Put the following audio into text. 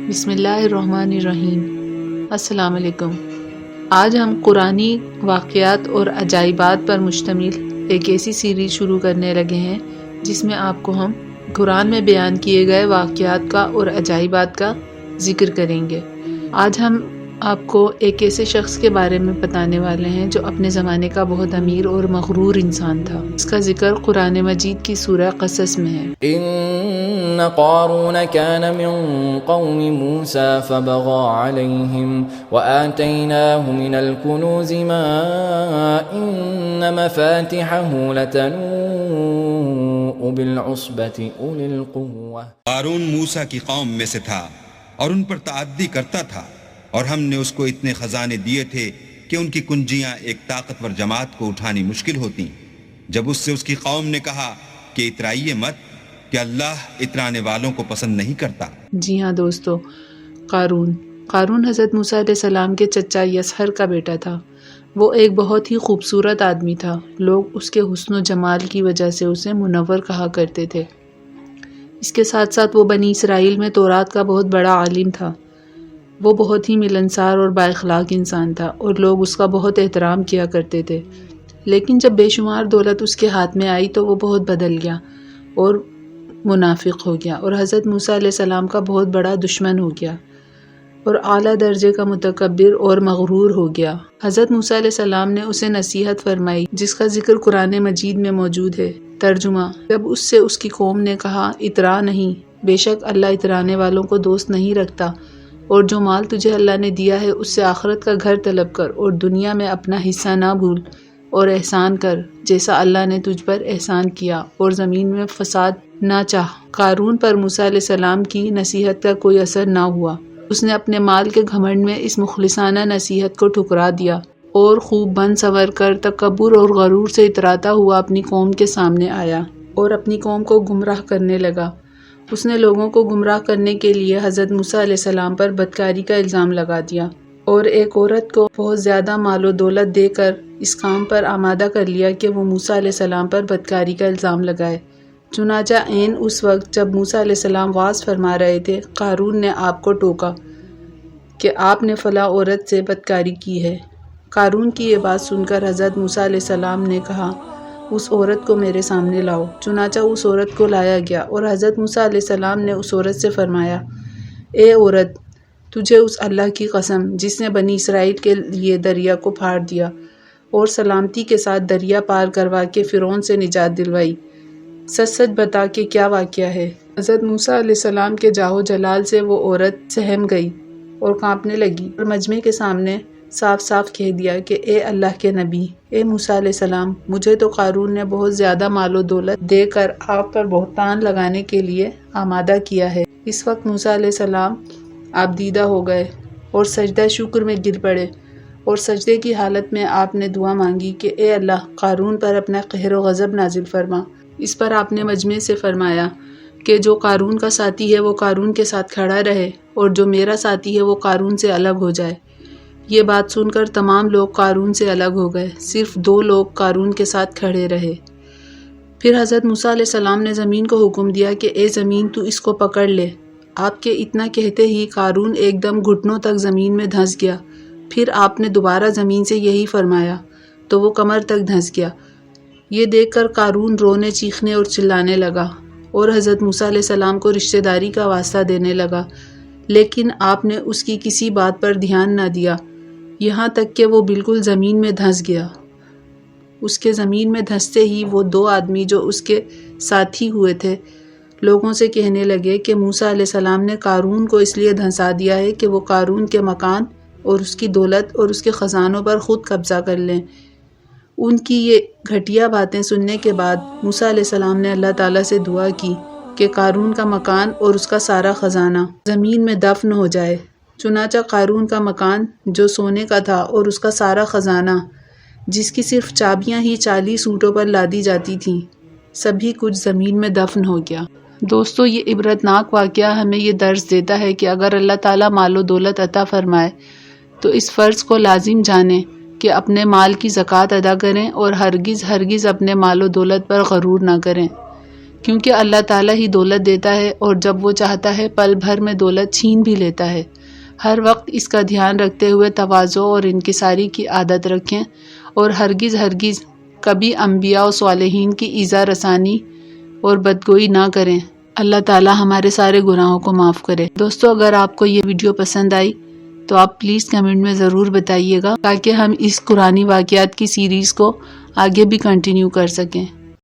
بسم اللہ الرحمن الرحیم۔ السلام علیکم۔ آج ہم قرآنی واقعات اور عجائبات پر مشتمل ایک ایسی سیریز شروع کرنے لگے ہیں جس میں آپ کو ہم قرآن میں بیان کیے گئے واقعات کا اور عجائبات کا ذکر کریں گے۔ آج ہم آپ کو ایک ایسے شخص کے بارے میں بتانے والے ہیں جو اپنے زمانے کا بہت امیر اور مغرور انسان تھا۔ اس کا ذکر قرآن مجید کی سورہ قصص میں ہے۔ إن قارون كان من قوم موسى فبغى عليهم وآتيناه من الكنوز ما إن مفاتحه لتنوء بالعصبة أولي القوة۔ قارون موسیٰ کی قوم میں سے تھا اور ان پر تعدی کرتا تھا، اور ہم نے اس کو اتنے خزانے دیے تھے کہ ان کی کنجیاں ایک طاقتور جماعت کو اٹھانی مشکل ہوتیں۔ جب اس سے اس کی قوم نے کہا کہ اترائیے مت، کہ اللہ اترانے والوں کو پسند نہیں کرتا۔ جی ہاں دوستو، قارون حضرت موسیٰ علیہ السلام کے چچا یسہر کا بیٹا تھا۔ وہ ایک بہت ہی خوبصورت آدمی تھا۔ لوگ اس کے حسن و جمال کی وجہ سے اسے منور کہا کرتے تھے۔ اس کے ساتھ ساتھ وہ بنی اسرائیل میں تورات کا بہت بڑا عالم تھا۔ وہ بہت ہی ملنسار اور با اخلاق انسان تھا اور لوگ اس کا بہت احترام کیا کرتے تھے۔ لیکن جب بے شمار دولت اس کے ہاتھ میں آئی تو وہ بہت بدل گیا اور منافق ہو گیا، اور حضرت موسیٰ علیہ السلام کا بہت بڑا دشمن ہو گیا اور اعلیٰ درجے کا متکبر اور مغرور ہو گیا۔ حضرت موسیٰ علیہ السلام نے اسے نصیحت فرمائی جس کا ذکر قرآن مجید میں موجود ہے۔ ترجمہ: جب اس سے اس کی قوم نے کہا اترا نہیں، بے شک اللہ اترانے والوں کو دوست نہیں رکھتا، اور جو مال تجھے اللہ نے دیا ہے اس سے آخرت کا گھر طلب کر اور دنیا میں اپنا حصہ نہ بھول، اور احسان کر جیسا اللہ نے تجھ پر احسان کیا، اور زمین میں فساد نہ چاہ۔ قارون پر موسیٰ علیہ السلام کی نصیحت کا کوئی اثر نہ ہوا۔ اس نے اپنے مال کے گھمنڈ میں اس مخلصانہ نصیحت کو ٹھکرا دیا اور خوب بن سور کر تکبر اور غرور سے اتراتا ہوا اپنی قوم کے سامنے آیا اور اپنی قوم کو گمراہ کرنے لگا۔ اس نے لوگوں کو گمراہ کرنے کے لیے حضرت موسیٰ علیہ السلام پر بدکاری کا الزام لگا دیا اور ایک عورت کو بہت زیادہ مال و دولت دے کر اس کام پر آمادہ کر لیا کہ وہ موسیٰ علیہ السلام پر بدکاری کا الزام لگائے۔ چنانچہ عین اس وقت جب موسیٰ علیہ السلام وعظ فرما رہے تھے، قارون نے آپ کو ٹوکا کہ آپ نے فلاں عورت سے بدکاری کی ہے۔ قارون کی یہ بات سن کر حضرت موسیٰ علیہ السلام نے کہا اس عورت کو میرے سامنے لاؤ۔ چنانچہ اس عورت کو لایا گیا اور حضرت موسیٰ علیہ السلام نے اس عورت سے فرمایا، اے عورت، تجھے اس اللہ کی قسم جس نے بنی اسرائیل کے لیے دریا کو پھاڑ دیا اور سلامتی کے ساتھ دریا پار کروا کے فرعون سے نجات دلوائی، سچ سچ بتا کہ کیا واقعہ ہے۔ حضرت موسیٰ علیہ السلام کے جاہ و جلال سے وہ عورت سہم گئی اور کانپنے لگی اور مجمع کے سامنے صاف صاف کہہ دیا کہ اے اللہ کے نبی، اے موسیٰ علیہ السلام، مجھے تو قارون نے بہت زیادہ مال و دولت دے کر آپ پر بہتان لگانے کے لیے آمادہ کیا ہے۔ اس وقت موسیٰ علیہ السلام آپ دیدہ ہو گئے اور سجدہ شکر میں گر پڑے، اور سجدے کی حالت میں آپ نے دعا مانگی کہ اے اللہ، قارون پر اپنا قہر و غضب نازل فرما۔ اس پر آپ نے مجمع سے فرمایا کہ جو قارون کا ساتھی ہے وہ قارون کے ساتھ کھڑا رہے، اور جو میرا ساتھی ہے وہ قارون سے الگ ہو جائے۔ یہ بات سن کر تمام لوگ قارون سے الگ ہو گئے، صرف 2 لوگ قارون کے ساتھ کھڑے رہے۔ پھر حضرت موسیٰ علیہ السلام نے زمین کو حکم دیا کہ اے زمین، تو اس کو پکڑ لے۔ آپ کے اتنا کہتے ہی قارون ایک دم گھٹنوں تک زمین میں دھنس گیا۔ پھر آپ نے دوبارہ زمین سے یہی فرمایا تو وہ کمر تک دھنس گیا۔ یہ دیکھ کر قارون رونے، چیخنے اور چلانے لگا اور حضرت موسیٰ علیہ السلام کو رشتہ داری کا واسطہ دینے لگا، لیکن آپ نے اس کی کسی بات پر دھیان نہ دیا، یہاں تک کہ وہ بالکل زمین میں دھنس گیا۔ اس کے زمین میں دھنستے ہی وہ 2 آدمی جو اس کے ساتھی ہوئے تھے لوگوں سے کہنے لگے کہ موسیٰ علیہ السلام نے قارون کو اس لیے دھنسا دیا ہے کہ وہ قارون کے مکان اور اس کی دولت اور اس کے خزانوں پر خود قبضہ کر لیں۔ ان کی یہ گھٹیا باتیں سننے کے بعد موسیٰ علیہ السلام نے اللہ تعالیٰ سے دعا کی کہ قارون کا مکان اور اس کا سارا خزانہ زمین میں دفن ہو جائے۔ چنانچہ قارون کا مکان جو سونے کا تھا اور اس کا سارا خزانہ جس کی صرف چابیاں ہی 40 اونٹوں پر لادی جاتی تھیں، سبھی کچھ زمین میں دفن ہو گیا۔ دوستو، یہ عبرتناک واقعہ ہمیں یہ درس دیتا ہے کہ اگر اللہ تعالیٰ مال و دولت عطا فرمائے تو اس فرض کو لازم جانیں کہ اپنے مال کی زکوٰۃ ادا کریں اور ہرگز اپنے مال و دولت پر غرور نہ کریں، کیونکہ اللہ تعالیٰ ہی دولت دیتا ہے اور جب وہ چاہتا ہے پل بھر میں دولت چھین بھی لیتا ہے۔ ہر وقت اس کا دھیان رکھتے ہوئے تواضع اور انکساری کی عادت رکھیں اور ہرگز کبھی انبیاء و صالحین کی ایذا رسانی اور بدگوئی نہ کریں۔ اللہ تعالیٰ ہمارے سارے گناہوں کو معاف کرے۔ دوستو، اگر آپ کو یہ ویڈیو پسند آئی تو آپ پلیز کمنٹ میں ضرور بتائیے گا تاکہ ہم اس قرآنی واقعات کی سیریز کو آگے بھی کنٹینیو کر سکیں۔